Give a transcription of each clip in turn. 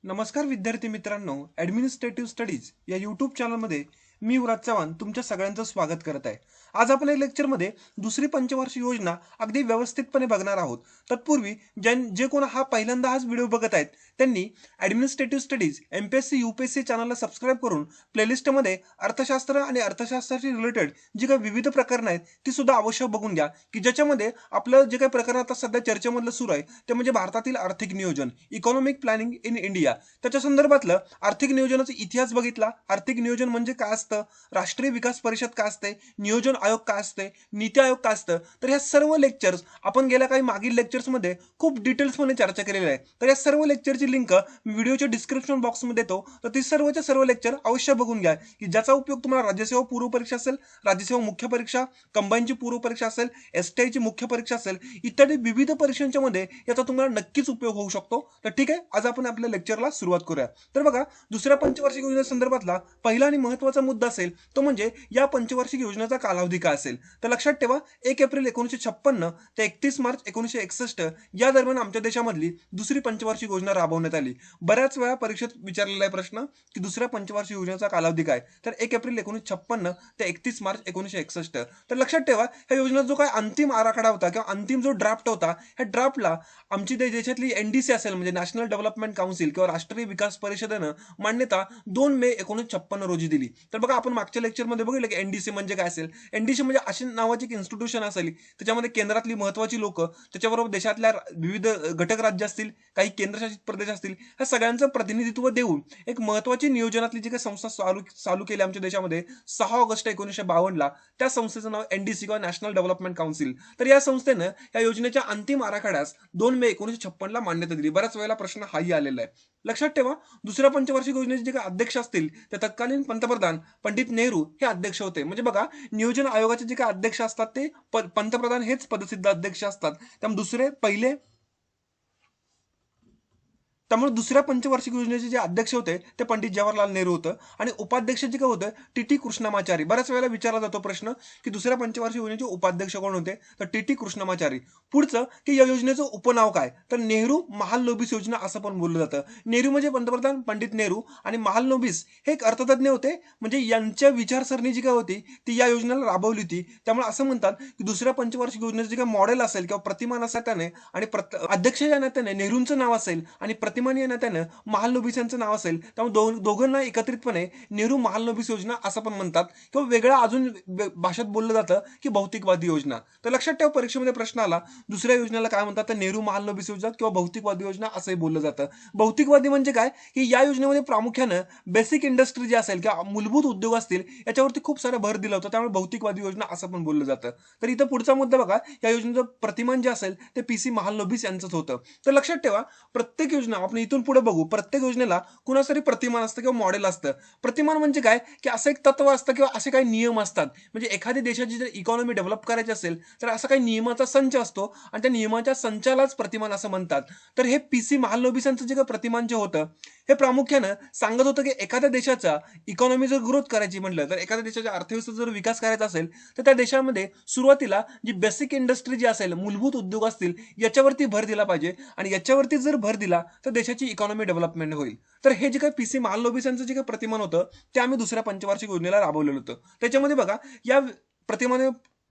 नमस्कार विद्यार्थी मित्रांनो, ॲडमिनिस्ट्रेटिव्ह स्टडीज या यूट्यूब चॅनलमध्ये मी युवराज चव्हाण तुमच्या सगळ्यांचं स्वागत करत आहे। आज आपण या लेक्चरमध्ये दुसरी पंचवार्षिक योजना अगदी व्यवस्थितपणे बघणार आहोत। तत्पूर्वी जे कोण पहिल्यांदा हा व्हिडिओ बघत आहेत त्यांनी ॲडमिनिस्ट्रेटिव्ह स्टडीज MPSC-UPSC चॅनलला सबस्क्राइब करून प्लेलिस्टमध्ये अर्थशास्त्र आणि अर्थशास्त्राशी रिलेटेड जी काही विविध प्रकरणं आहेत ती सुद्धा अवश्य बघून घ्या, की ज्याच्यामध्ये आपलं जे काही प्रकरण आता सध्या चर्चेमधलं सुरू आहे ते म्हणजे भारतातील आर्थिक नियोजन, इकॉनॉमिक प्लॅनिंग इन इंडिया। त्याच्या संदर्भातलं आर्थिक नियोजनाचा इतिहास बघितला, आर्थिक नियोजन म्हणजे काय असतं, राष्ट्रीय विकास परिषद काय असते, नियोजन आयोग काय असते, नीती आयोग काय असतं, तर ह्या सर्व लेक्चर्स आपण गेल्या काही मागील लेक्चर्समध्ये खूप डिटेल्समध्ये चर्चा केलेली आहे। तर या सर्व लेक्चरची लिंक मी व्हिडिओच्या डिस्क्रिप्शन बॉक्समध्ये देतो, तर ती सर्वच्या सर्व लेक्चर अवश्य बघून घ्या, की ज्याचा उपयोग तुम्हाला राज्यसेवा पूर्व परीक्षा असेल, राज्यसेवा मुख्य परीक्षा, कंबाईनची पूर्व परीक्षा असेल, STIची मुख्य परीक्षा असेल, इत्यादी विविध परीक्षांच्या मध्ये याचा तुम्हाला नक्कीच उपयोग होऊ शकतो। तर ठीक आहे, आज आपण आपल्या लेक्चरला सुरुवात करूया। तर बघा, दुसऱ्या पंचवार्षिक योजनेसंदर्भातला पहिला आणि महत्त्वाचा मुद्दा असेल तो म्हणजे या पंचवार्षिक योजनेचा कालावधी काय असेल। तर लक्षात ठेवा, 1 एप्रिल 1956 ते 31 मार्च 1961 या दरम्यान आमच्या देशामधली दुसरी पंचवार्षिक योजना राबवण्यात आली। बऱ्याच वेळा परीक्षेत विचारलेला आहे प्रश्न की दुसऱ्या पंचवार्षिक योजनेचा कालावधी काय, तर 1 एप्रिल 1956 ते 31 मार्च 1961। तर लक्षात ठेवा, ह्या योजनेचा जो काय अंतिम आराखडा होता किंवा अंतिम जो ड्राफ्ट होता, ह्या ड्राफ्टला आमची देशातली NDC असेल म्हणजे नॅशनल डेव्हलपमेंट काउन्सिल किंवा राष्ट्रीय विकास परिषदेनं मान्यता 2 मे 1956 रोजी दिली। तर बघा, आपण मागच्या लेक्चरमध्ये बघितलं की NDC म्हणजे काय असेल। NDC म्हणजे अशी नावाची एक इन्स्टिट्यूशन असेल, त्याच्यामध्ये केंद्रातली महत्त्वाची लोक, त्याच्याबरोबर देशातल्या विविध घटक राज्य असतील, काही केंद्रशासित प्रदेश असतील, ह्या सगळ्यांचं प्रतिनिधित्व देऊन एक महत्त्वाची नियोजनातली जी काही संस्था चालू केली आमच्या देशामध्ये 6 ऑगस्ट 1952ला, त्या संस्थेचं नाव NDC किंवा नॅशनल डेव्हलपमेंट काउन्सिल। तर या संस्थेनं या योजनेच्या अंतिम आराखड्यास 2 मे 1956ला मान्यता दिली। बऱ्याच वेळेला प्रश्न हाही आलेला आहे। लक्षात ठेवा, दुसऱ्या पंचवार्षिक योजनेचे जे काही अध्यक्ष असतील ते तत्कालीन पंतप्रधान पंडित नेहरू हे अध्यक्ष होते। म्हणजे बघा, नियोजन आयोगाचे जे काही अध्यक्ष असतात ते पंतप्रधान हेच पदसिद्ध अध्यक्ष असतात। त्यामुळे दुसऱ्या पंचवार्षिक योजनेचे जे अध्यक्ष होते ते पंडित जवाहरलाल नेहरू होतं आणि उपाध्यक्ष जे काय होतं TT कृष्णमाचारी। बऱ्याच वेळेला विचारला जातो प्रश्न की दुसऱ्या पंचवार्षिक योजनेचे उपाध्यक्ष कोण होते, तर TT कृष्णमाचारी। पुढचं की या योजनेचं उपनाव काय, तर नेहरू महालनोबिस योजना असं पण बोललं जातं। नेहरू म्हणजे पंतप्रधान पंडित नेहरू आणि महालनोबिस हे एक अर्थतज्ञ होते, म्हणजे यांच्या विचारसरणी जी काय होती ती या योजनेला राबवली होती। त्यामुळे असं म्हणतात की दुसऱ्या पंचवार्षिक योजनेचं जे काही मॉडेल असेल किंवा प्रतिमान असेल त्याने आणि अध्यक्ष या नात्याने नेहरूंचं नाव असेल आणि प्रतिमान या नात्यानं महालनोबिस यांचं नाव असेल, त्यामुळे दोघांना एकत्रितपणे नेहरू महालनोबिस योजना असं पण म्हणतात, किंवा वेगळ्या अजून भाषेत बोललं जातं की भौतिकवादी योजना। तर लक्षात ठेवा, परीक्षेमध्ये प्रश्न आला दुसऱ्या योजनेला काय म्हणतात, तर नेहरू महालनोबिस योजना किंवा भौतिकवादी योजना असंही बोललं जातं। भौतिकवादी म्हणजे काय, की या योजनेमध्ये प्रामुख्यानं बेसिक इंडस्ट्री जी असेल किंवा मूलभूत उद्योग असतील याच्यावरती खूप सारा भर दिला होता, त्यामुळे भौतिकवादी योजना असं पण बोललं जातं। तर इथं पुढचा मुद्दा बघा, या योजनेचं प्रतिमान जे असेल ते PC महालनोबिस यांचंच होतं। तर लक्षात ठेवा, प्रत्येक योजना आपण इथून पुढे बघू, प्रत्येक योजनेला कुणाचं तरी प्रतिमान असतं किंवा मॉडेल असतं। प्रतिमान म्हणजे काय, की असं एक तत्व असतं किंवा असे काही नियम असतात, म्हणजे एखाद्या देशाची जर इकॉनॉमी डेव्हलप करायची असेल तर असा काही नियमाचा संच असतो आणि त्या नियमाच्या संचालाच प्रतिमान असं म्हणतात। तर हे PC महालनोबिस यांचं जे काही प्रतिमान जे होतं हे प्रामुख्यानं सांगत होतं की एखाद्या देशाचा इकॉनॉमी जर ग्रोथ करायची म्हटलं, तर एखाद्या देशाच्या अर्थव्यवस्थेचा जर विकास करायचा असेल तर त्या देशामध्ये सुरुवातीला जी बेसिक इंडस्ट्री जी असेल, मूलभूत उद्योग असतील, याच्यावरती भर दिला पाहिजे आणि याच्यावरती जर भर दिला तर देशाची इकॉनॉमी डेव्हलपमेंट होईल। तर हे जे काही PC महालनोबिस यांचं जे काही प्रतिमान होतं ते आम्ही दुसऱ्या पंचवार्षिक योजनेला राबवलेलं होतं। त्याच्यामध्ये बघा, या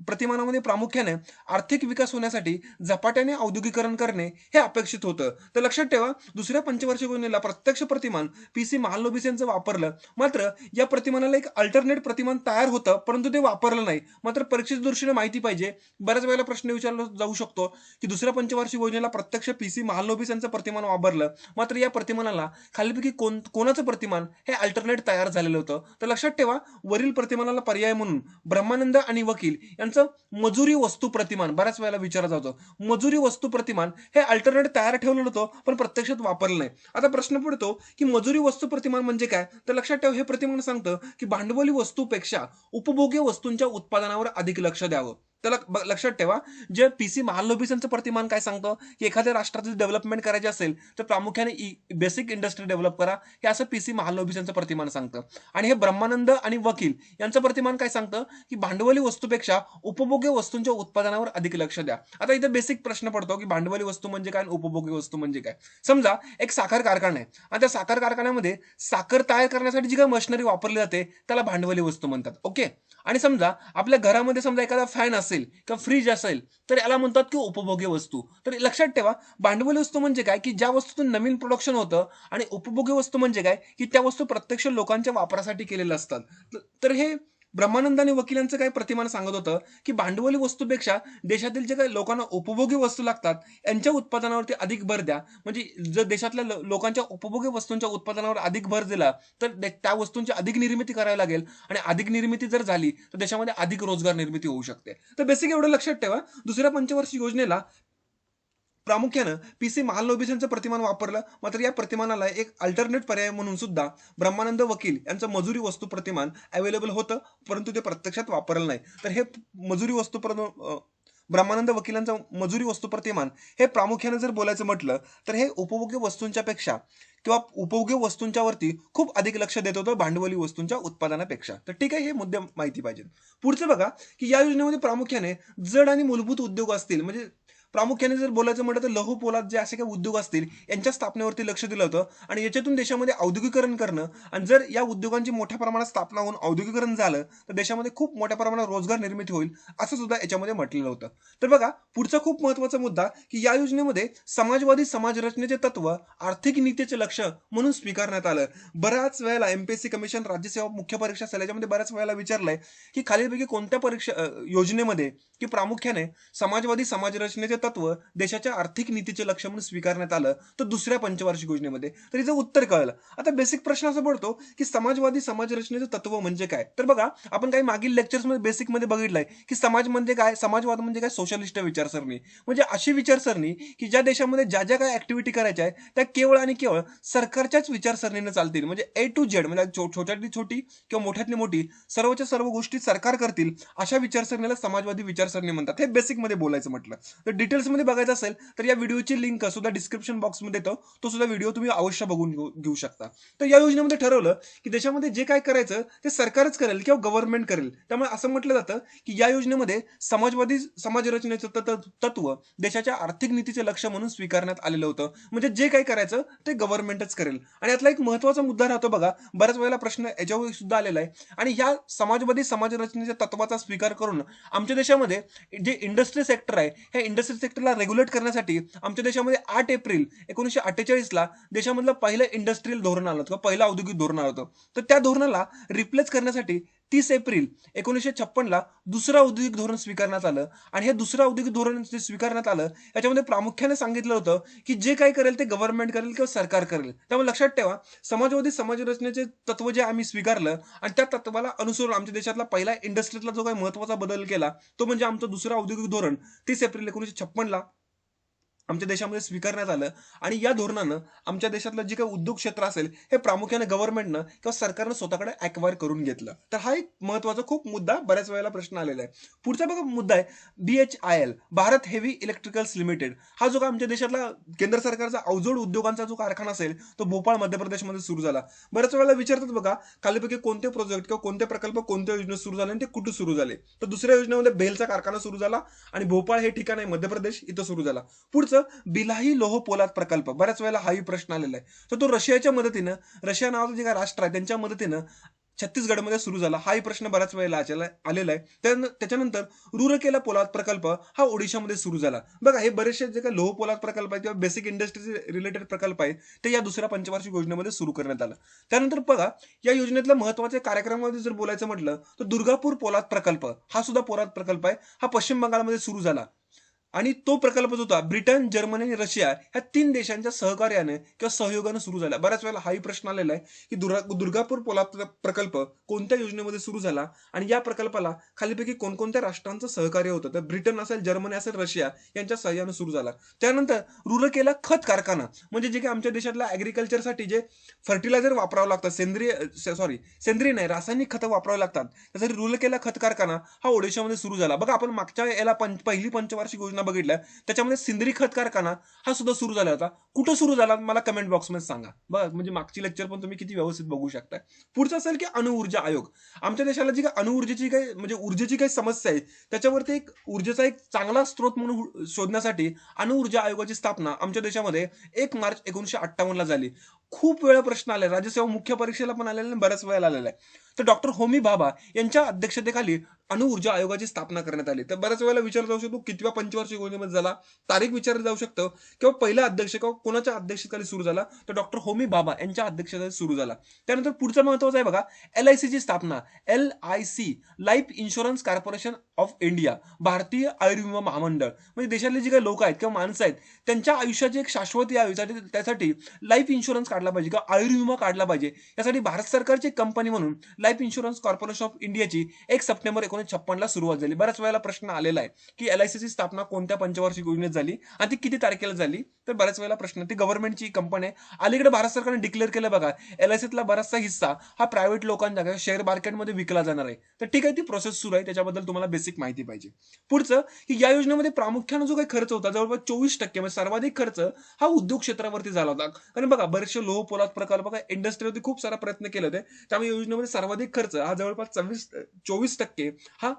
प्रतिमानामध्ये प्रामुख्याने आर्थिक विकास होण्यासाठी झपाट्याने औद्योगिकरण करणे हे अपेक्षित होतं। तर लक्षात ठेवा, दुसऱ्या पंचवार्षिक योजनेला प्रत्यक्ष प्रतिमान PC महालनोबिस यांचं वापरलं, मात्र या प्रतिमानाला एक अल्टरनेट प्रतिमान तयार होतं परंतु ते वापरलं नाही। मात्र परीक्षेच्या दृष्टीने माहिती पाहिजे, बऱ्याच वेळेला प्रश्न विचारला जाऊ शकतो की दुसऱ्या पंचवार्षिक योजनेला प्रत्यक्ष PC महालनोबिस यांचं प्रतिमान वापरलं, मात्र या प्रतिमानाला खालीलपैकी कोणाचं प्रतिमान हे अल्टरनेट तयार झालेलं होतं। तर लक्षात ठेवा, वरील प्रतिमानाला पर्याय म्हणून ब्रह्मानंद आणि वकील यांचं मजुरी वस्तू प्रतिमान बऱ्याच वेळेला विचारलं जातं। मजुरी वस्तू प्रतिमान हे अल्टरनेट तयार ठेवलेलं होतं पण प्रत्यक्षात वापरलं नाही। आता प्रश्न पडतो की मजुरी वस्तू प्रतिमान म्हणजे काय, तर लक्षात ठेवा, हे प्रतिमान सांगतं की भांडवली वस्तूपेक्षा उपभोग्य वस्तूंच्या उत्पादनावर अधिक लक्ष द्यावं। त्याला लक्षात ठेवा, जे पीसी महालनोबिसांचं प्रतिमान काय सांगतं, की एखाद्या राष्ट्राची डेव्हलपमेंट करायची असेल तर प्रामुख्याने बेसिक इंडस्ट्री डेव्हलप करा, हे असं पीसी महालनोबिसांचं प्रतिमान सांगतं. आणि हे ब्रह्मानंद आणि वकील यांचं प्रतिमान काय सांगतं, की भांडवली वस्तूपेक्षा उपभोग्य वस्तूंच्या उत्पादनावर अधिक लक्ष द्या. आता इथे बेसिक प्रश्न पडतो, की भांडवली वस्तू म्हणजे काय आणि उपभोग्य वस्तू म्हणजे काय. समजा एक साखर कारखाना आहे आणि त्या साखर कारखान्यामध्ये साखर तयार करण्यासाठी जी काही मशिनरी वापरली जाते त्याला भांडवली वस्तू म्हणतात. ओके. आणि समजा आपल्या घरामध्ये समजा एखादा फॅन असेल किंवा फ्रीज असेल तर याला म्हणतात की उपभोग्य वस्तू. तर लक्षात ठेवा, भांडवली वस्तू म्हणजे काय, की ज्या वस्तूतून नवीन प्रोडक्शन होतं, आणि उपभोग्य वस्तू म्हणजे काय, की त्या वस्तू प्रत्यक्ष लोकांच्या वापरासाठी केलेल्या असतात. तर हे ब्रह्मानंद आणि वकिलांचं काय प्रतिमान सांगत होतं, की भांडवली वस्तूपेक्षा देशातील जे काही लोकांना उपभोगी वस्तू लागतात यांच्या उत्पादनावरती अधिक भर द्या. म्हणजे जर देशातल्या लोकांच्या उपभोगी वस्तूंच्या उत्पादनावर अधिक भर दिला तर त्या वस्तूंची अधिक निर्मिती करावी लागेल, आणि अधिक निर्मिती जर झाली तर देशामध्ये अधिक रोजगार निर्मिती होऊ शकते. तर बेसिक एवढं लक्षात ठेवा, दुसऱ्या पंचवार्षिक योजनेला प्रामुख्यानं पीसी महालनोबिसांचं प्रतिमान वापरलं. मात्र या प्रतिमानाला एक अल्टरनेट पर्याय म्हणून सुद्धा ब्रह्मानंद वकील यांचं मजुरी वस्तू प्रतिमान अवेलेबल होतं, परंतु ते प्रत्यक्षात वापरलं नाही. तर हे मजुरी वस्तू ब्रह्मानंद वकिलांचं मजुरी वस्तू प्रतिमान हे प्रामुख्याने जर बोलायचं म्हटलं तर हे उपभोग्य वस्तूंच्या पेक्षा किंवा उपभोग्य वस्तूंच्या वरती खूप अधिक लक्ष देत होतं भांडवली वस्तूंच्या उत्पादनापेक्षा. तर ठीक आहे, हे मुद्दे माहिती पाहिजे. पुढचं बघा, की या योजनेमध्ये प्रामुख्याने जड आणि मूलभूत उद्योग असतील, म्हणजे प्रामुख्याने जर बोलायचं म्हटलं तर लघु पोलाद जे असे काही उद्योग असतील यांच्या स्थापनेवरती लक्ष दिलं होतं, आणि याच्यातून देशामध्ये औद्योगिकरण करणं, आणि जर या उद्योगांची मोठ्या प्रमाणात स्थापना होऊन औद्योगिकरण झालं तर देशामध्ये खूप मोठ्या प्रमाणात रोजगार निर्मिती होईल, असं सुद्धा याच्यामध्ये म्हटलेलं होतं. तर बघा, पुढचा खूप महत्वाचा मुद्दा, की या योजनेमध्ये समाजवादी समाज रचनेचे तत्व आर्थिक नीतीचे लक्ष म्हणून स्वीकारण्यात आलं. बऱ्याच वेळेला एमपीएससी कमिशन राज्यसेवा मुख्य परीक्षा असेल याच्यामध्ये बऱ्याच वेळेला विचारलंय, की खालीलपैकी कोणत्या योजनेमध्ये की प्रामुख्याने समाजवादी समाज रचनेचे तत्व देशाच्या आर्थिक नीतीचे लक्ष्य म्हणून स्वीकारण्यात आलं, तर दुसऱ्या पंचवार्षिक योजनेमध्ये. तर हिचं उत्तर कळलं. आता बेसिक प्रश्न असा पडतो, की समाजवादी समाज रचनेचे तत्व म्हणजे काय. तर बघा, आपण काही मागील लेक्चर्समध्ये बेसिकमध्ये बघितलंय, की समाज म्हणजे काय, समाजवाद म्हणजे काय, सोशलिस्ट विचारसरणी. म्हणजे अशी विचारसरणी की ज्या देशामध्ये ज्या ज्या काही ऍक्टिव्हिटी करायच्या आहेत त्या केवळ आणि केवळ सरकारच्याच विचारसरणीने चालतील. म्हणजे ए टू झेड, म्हणजे छोट्यातली छोटी किंवा मोठ्यातली मोठी सर्वच्या सर्व गोष्टी सरकार करतील, अशा विचारसरणीला समाजवादी विचारसरणी म्हणतात. हे बेसिक मध्ये बोलायचं म्हटलं तर. डिटेल्स मध्ये बघायचं असेल तर या व्हिडिओची लिंक सुद्धा डिस्क्रिप्शन बॉक्समध्ये येतो, तो सुद्धा व्हिडिओ तुम्ही अवश्य बघून घेऊ शकता. तर या योजनेमध्ये ठरवलं की देशामध्ये जे काय करायचं ते सरकारच करेल किंवा गव्हर्नमेंट करेल. त्यामुळे असं म्हटलं जातं की या योजनेमध्ये समाजवादी समाज रचनेचं तत्व देशाच्या आर्थिक नीतीचे लक्ष्य म्हणून स्वीकारण्यात आलेलं होतं. म्हणजे जे काही करायचं ते गव्हर्नमेंटच करेल. आणि यातला एक महत्वाचा मुद्दा राहतो बघा, बऱ्याच वेळेला प्रश्न याच्यावर सुद्धा आलेला आहे. आणि ह्या समाजवादी समाज रचनेच्या तत्वाचा स्वीकार करून आमच्या देशामध्ये जे इंडस्ट्री सेक्टर आहे, ह्या इंडस्ट्री सेक्टरला रेग्युलेट करण्यासाठी आमच्या देशामध्ये 8 एप्रिल 1948ला देशामधलं पहिलं इंडस्ट्रियल धोरण आलं किंवा पहिलं औद्योगिक धोरण आलं होतं. तर त्या धोरणाला रिप्लेस करण्यासाठी 30 एप्रिल 1956ला दुसरं औद्योगिक धोरण स्वीकारण्यात आलं. आणि हे दुसरं औद्योगिक धोरण जे स्वीकारण्यात आलं याच्यामध्ये प्रामुख्याने सांगितलं होतं की जे काही करेल ते गव्हर्नमेंट करेल किंवा सरकार करेल. त्यामुळे लक्षात ठेवा, समाजवादी समाज रचनेचे तत्व जे आम्ही स्वीकारलं आणि त्या तत्वाला अनुसरून आमच्या देशातला पहिला इंडस्ट्रीतला जो काही महत्वाचा बदल केला तो म्हणजे आमचं दुसरं औद्योगिक धोरण 30 एप्रिल 1956ला आमच्या देशामध्ये स्वीकारण्यात आलं. आणि या धोरणानं आमच्या देशातलं जे काही उद्योग क्षेत्र असेल हे प्रामुख्याने गव्हर्नमेंटनं किंवा सरकारनं स्वतःकडे ॲक्वायर करून घेतलं. तर हा एक महत्वाचा खूप मुद्दा बऱ्याच वेळेला प्रश्न आलेला आहे. पुढचा बघा मुद्दा आहे BHIL, Bharat heavy electricals limited. हा जो का आमच्या देशातला केंद्र सरकारचा अवजड उद्योगांचा जो कारखाना असेल तो भोपाळ मध्य प्रदेशमध्ये सुरू झाला. बऱ्याच वेळेला विचारतात बघा, खालीपैकी कोणते प्रोजेक्ट किंवा कोणते प्रकल्प कोणत्या योजनेत सुरू झाले आणि ते कुठे सुरू झाले. तर दुसऱ्या योजनेमध्ये भेलचा कारखाना सुरू झाला आणि भोपाळ हे ठिकाण आहे मध्य प्रदेश, इथं सुरू झाला. पुढचं बिलाही लोह पोलाद प्रकल्प. बऱ्याच वेळेला हाही प्रश्न आलेला आहे. तर तो रशियाच्या मदतीनं, रशिया नावाचं जे काय राष्ट्र आहे त्यांच्या मदतीनं छत्तीसगडमध्ये सुरू झाला. हाही प्रश्न बऱ्याच वेळेला आलेला आहे. त्याच्यानंतर रूरकेला पोलाद प्रकल्प हा ओडिशामध्ये सुरू झाला. बघा, हे बरेचसे जे काही लोह पोलाद प्रकल्प आहेत किंवा बेसिक इंडस्ट्री रिलेटेड प्रकल्प आहेत ते या दुसऱ्या पंचवार्षिक योजनेमध्ये सुरू करण्यात आलं. त्यानंतर बघा, या योजनेतल्या महत्वाच्या कार्यक्रमामध्ये जर बोलायचं म्हटलं तर दुर्गापूर पोलाद प्रकल्प हा सुद्धा पोलाद प्रकल्प आहे. हा पश्चिम बंगालमध्ये सुरू झाला. आणि तो प्रकल्प जो होता ब्रिटन, जर्मनी आणि रशिया ह्या 3 देशांच्या सहकार्याने किंवा सहयोगाने सुरू झाला. बऱ्याच वेळेला हाही प्रश्न आलेला आहे की दुर्गापूर पोलाद प्रकल्प कोणत्या योजनेमध्ये सुरू झाला आणि या प्रकल्पाला खालीपैकी कोणकोणत्या राष्ट्रांचं सहकार्य होतं. तर ब्रिटन असेल, जर्मनी असेल, रशिया यांच्या सहकार्याने सुरू झाला. त्यानंतर रुरकेला खत कारखाना, म्हणजे जे काही आमच्या देशातल्या ॲग्रिकल्चरसाठी जे फर्टिलायझर वापरावं लागतं, सेंद्रिय नाही रासायनिक खतं वापरावी लागतात, त्यासाठी रुरकेला खत कारखाना हा ओडिशामध्ये सुरू झाला. बघा आपण मागच्या याला पहिली पंचवार्षिक योजना बघितल्या, त्याच्यामध्ये सेंद्रिय खत कारखाना हा सुद्धा सुरू झाला होता. कुठं सुरू झाला मला कमेंट बॉक्समध्ये सांगा. बघा म्हणजे मागची लेक्चर पण तुम्ही किती व्यवस्थित बघू शकता. पुढचं असेल की अणुऊर्जा आयोग. आमच्या देशाला जी काही अणुऊर्जेची काही म्हणजे ऊर्जेची काही समस्या आहे त्याच्यावरती एक ऊर्जेचा एक चांगला स्रोत म्हणून शोधण्यासाठी अणुऊर्जा आयोगाची स्थापना आमच्या देशामध्ये 1 मार्च 1958 ला झाली. खूप वेळा प्रश्न आले, राज्यसेवा मुख्य परीक्षेला पण आलेला आणि बऱ्याच वेळेला आलेला आहे. तर डॉक्टर होमी भाभा यांच्या अध्यक्षतेखाली अणुऊर्जा आयोगाची स्थापना करण्यात आली. तर बऱ्याच वेळेला विचारला जाऊ शकतो कितव्या पंचवार्षिक योजनेमध्ये झाला, तारीख विचारली जाऊ शकतं किंवा पहिला अध्यक्ष किंवा कोणाच्या अध्यक्षतेखाली सुरू झाला, तर डॉक्टर होमी भाभा यांच्या अध्यक्षतेखाली सुरू झाला. त्यानंतर पुढचा महत्वाचा आहे बघा, LICची स्थापना. LIC life insurance corporation of India, भारतीय आयुर्विमा महामंडळ. म्हणजे देशातले जे काही लोक आहेत किंवा माणसं आहेत त्यांच्या आयुष्याची एक शाश्वती यावी त्यासाठी लाईफ इन्शुरन्स काढला पाहिजे किंवा आयुर्विमा काढला पाहिजे. यासाठी भारत सरकारची कंपनी म्हणून लाईफ इन्शुरन्स कॉर्पोरेशन ऑफ इंडियाची 1 सप्टेंबर 1956 ला सुरुवात झाली. बऱ्याच वेळेला प्रश्न आलेला आहे की LICची स्थापना कोणत्या पंचवार्षिक योजनेत झाली आणि ती किती तारखेला झाली. तर बऱ्याच वेळेला प्रश्न, ती गव्हर्नमेंटची कंपनी आहे. अलीकडे भारत सरकारने डिक्लेअर केलं बघा, LICतला बराचसा हिस्सा हा प्रायव्हेट लोकांच्या शेअर मार्केटमध्ये विकला जाणार आहे. तर ठीक आहे, ती प्रोसेस सुरू आहे, त्याच्याबद्दल तुम्हाला बेसिक माहिती पाहिजे. पुढचं की या योजनेमध्ये प्रामुख्याने जो काही खर्च होता जवळपास 24% म्हणजे सर्वाधिक खर्च हा उद्योग क्षेत्रावरती झाला होता. कारण बघा बरेचसे लोह पोलाद प्रकल्प इंडस्ट्रीवरती खूप सारा प्रयत्न केले होते, त्यामुळे योजनेमध्ये सर्वाधिक खर्च हा जवळपास 24% हा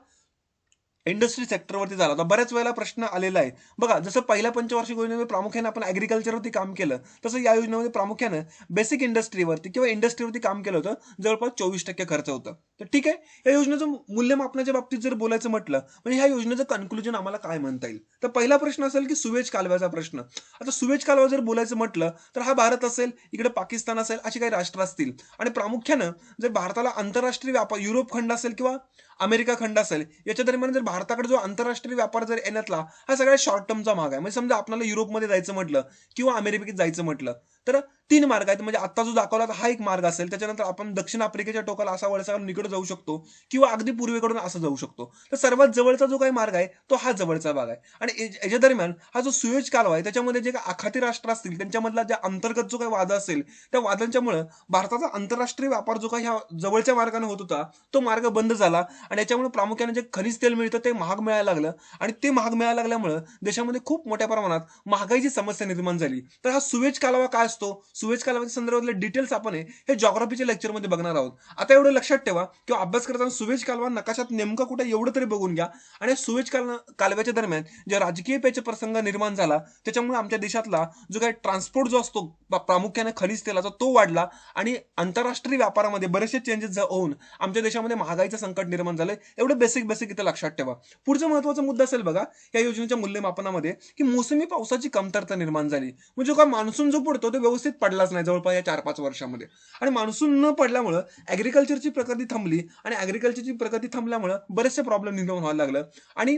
इंडस्ट्री सेक्टरवरती झाला होता. बऱ्याच वेळेला प्रश्न आलेला आहे बघा, जसं पहिल्या पंचवार्षिक योजनेमध्ये प्रामुख्याने आपण ऍग्रिकल्चरवरती काम केलं, तसं या योजनेमध्ये प्रामुख्याने बेसिक इंडस्ट्रीवरती किंवा इंडस्ट्रीवरती काम केलं होतं, जवळपास 24% खर्च होतं. तर ठीक आहे, या योजनेचं मूल्यमापनाच्या बाबतीत जर बोलायचं म्हटलं म्हणजे ह्या योजनेचं कन्क्लुजन आम्हाला काय म्हणता येईल. तर पहिला प्रश्न असेल की सुवेज कालव्याचा प्रश्न. आता सुवेज कालवा जर बोलायचं म्हटलं तर हा भारत असेल, इकडे पाकिस्तान असेल, अशी काही राष्ट्र असतील आणि प्रामुख्यानं जर भारताला आंतरराष्ट्रीय व्यापार युरोप खंड असेल किंवा अमेरिका खंड असेल याच्या दरम्यान जर भारताकडे जो आंतरराष्ट्रीय व्यापार जर येण्यातला हा सगळ्यात शॉर्ट टर्मचा मार्ग आहे. म्हणजे समजा आपल्याला युरोपमध्ये जायचं म्हटलं किंवा अमेरिकेत जायचं म्हटलं तर 3 मार्ग आहेत. म्हणजे आता जो दाखवला हा एक मार्ग असेल, त्याच्यानंतर आपण दक्षिण आफ्रिकेच्या टोकाला असा वळसा निकडे जाऊ शकतो किंवा अगदी पूर्वेकडून असं जाऊ शकतो. तर सर्वात जवळचा जो काही मार्ग आहे तो हा जवळचा भाग आहे. आणि याच्या दरम्यान हा जो सुएज कालवा आहे त्याच्यामध्ये जे काही आखाती राष्ट्र असतील त्यांच्यामधला ज्या अंतर्गत जो काही वाद असेल त्या वादांच्यामुळे भारताचा आंतरराष्ट्रीय व्यापार जो काही ह्या जवळच्या मार्गाने होत होता तो मार्ग बंद झाला आणि याच्यामुळे प्रामुख्याने जे खनिज तेल मिळतं ते महाग मिळायला लागलं आणि ते महाग मिळायला लागल्यामुळे देशामध्ये खूप मोठ्या प्रमाणात महागाईची समस्या निर्माण झाली. तर हा सुएज कालवा काय असतो, सुएज कालव्याच्या संदर्भातले डिटेल्स आपण हे जॉग्राफीच्या लेक्चरमध्ये बघणार आहोत. आता एवढं लक्षात ठेवा किंवा अभ्यास करताना सुएज कालवा नकाशात नेमका कुठे एवढं तरी बघून घ्या. आणि सुएज कालव्याच्या दरम्यान जे राजकीय पेच प्रसंग निर्माण झाला त्याच्यामुळे आमच्या देशातला जो काही ट्रान्सपोर्ट जो असतो प्रामुख्याने खनिज तेलाचा तो वाढला आणि आंतरराष्ट्रीय व्यापारामध्ये बरेचसे चेंजेस होऊन आमच्या देशामध्ये महागाईचं संकट निर्माण झालंय. एवढं बेसिक इथं लक्षात ठेवा. पुढचा महत्वाचा मुद्दा असेल बघा या योजनेच्या मूल्यमापनामध्ये की मोसमी पावसाची कमतरता निर्माण झाली. म्हणजे काय मान्सून जो पडतो तो व्यवस्थित पडलाच नाही जवळपास या 4-5 वर्षामध्ये आणि मान्सून न पडल्यामुळे ऍग्रिकल्चरची प्रगती थांबली आणि ऍग्रिकल्चरची प्रगती थांबल्यामुळे बरेचसे प्रॉब्लेम निर्माण व्हायला लागलं आणि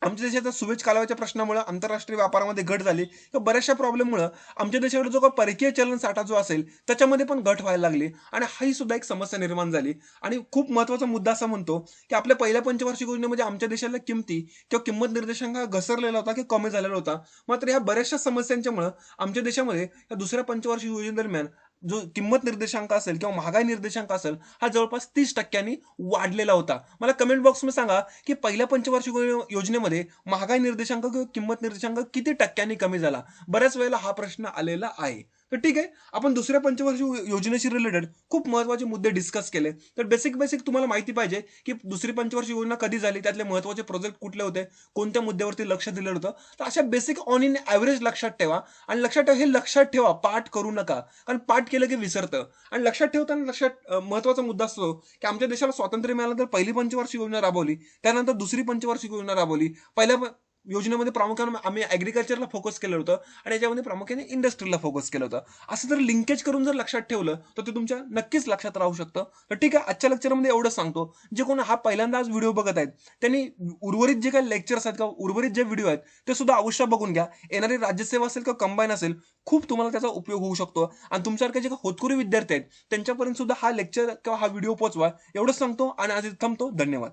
आमच्या देशाच्या सुवेज कालव्याच्या प्रश्नामुळे आंतरराष्ट्रीय व्यापारामध्ये घट झाली किंवा बऱ्याचशा प्रॉब्लेममुळे आमच्या देशाकडे जो काही परकीय चलन साठा जो असेल त्याच्यामध्ये पण घट व्हायला लागली आणि ही सुद्धा एक समस्या निर्माण झाली. आणि खूप महत्वाचा मुद्दा असा म्हणतो की आपल्या पहिल्या पंचवार्षिक योजनेमध्ये आमच्या देशाला किमती किंवा किंमत निर्देशांक घसरलेला होता किंवा कमी झालेला होता. मात्र ह्या बऱ्याचशा समस्यांच्यामुळे आमच्या देशामध्ये या दुसऱ्या पंचवार्षिक योजनेदरम्यान जो किंमत निर्देशांक असेल किंवा महागाई निर्देशांक असेल हा जवळपास 30% वाढलेला होता. मला कमेंट बॉक्समध्ये सांगा की पहिल्या पंचवार्षिक योजनेमध्ये महागाई निर्देशांक किंवा किंमत निर्देशांक किती टक्क्यांनी कमी झाला. बऱ्याच वेळेला हा प्रश्न आलेला आहे. तर ठीक आहे, आपण दुसऱ्या पंचवार्षिक योजनेशी रिलेटेड खूप महत्त्वाचे मुद्दे डिस्कस केले. तर बेसिक तुम्हाला माहिती पाहिजे की दुसरी पंचवार्षिक योजना कधी झाली, त्यातले महत्त्वाचे प्रोजेक्ट कुठले होते, कोणत्या मुद्द्यावरती लक्ष दिलं होतं. तर अशा बेसिक ऑन इन ॲव्हरेज लक्षात ठेवा आणि हे लक्षात ठेवा, पाठ करू नका, कारण पाठ केलं की विसरतं. आणि लक्षात ठेवताना महत्त्वाचा मुद्दा असतो की आमच्या देशाला स्वातंत्र्य मिळाल्यानंतर पहिली पंचवार्षिक योजना राबवली, त्यानंतर दुसरी पंचवार्षिक योजना राबवली. योजनेमध्ये प्रामुख्याने आम्ही ऍग्रिकल्चरला फोकस केलं होतं आणि याच्यामध्ये प्रामुख्याने इंडस्ट्रीला फोकस केलं होतं. असं जर लिंकेज करून जर लक्षात ठेवलं तर ते तुमच्या नक्कीच लक्षात राहू शकतं. तर ठीक आहे, आजच्या लेक्चरमध्ये एवढंच सांगतो. जे कोण हा पहिल्यांदा आज व्हिडिओ बघत आहेत त्यांनी उर्वरित जे काही लेक्चर्स आहेत किंवा उर्वरित जे व्हिडिओ आहेत ते सुद्धा अवश्य बघून घ्या. येणारी राज्यसेवा असेल किंवा कंबाईन असेल, खूप तुम्हाला त्याचा उपयोग होऊ शकतो आणि तुमच्यासारखे जे होतकरू विद्यार्थी आहेत त्यांच्यापर्यंत सुद्धा हा लेक्चर किंवा हा व्हिडिओ पोहोचवा. एवढंच सांगतो आणि आज इथं थांबतो. धन्यवाद.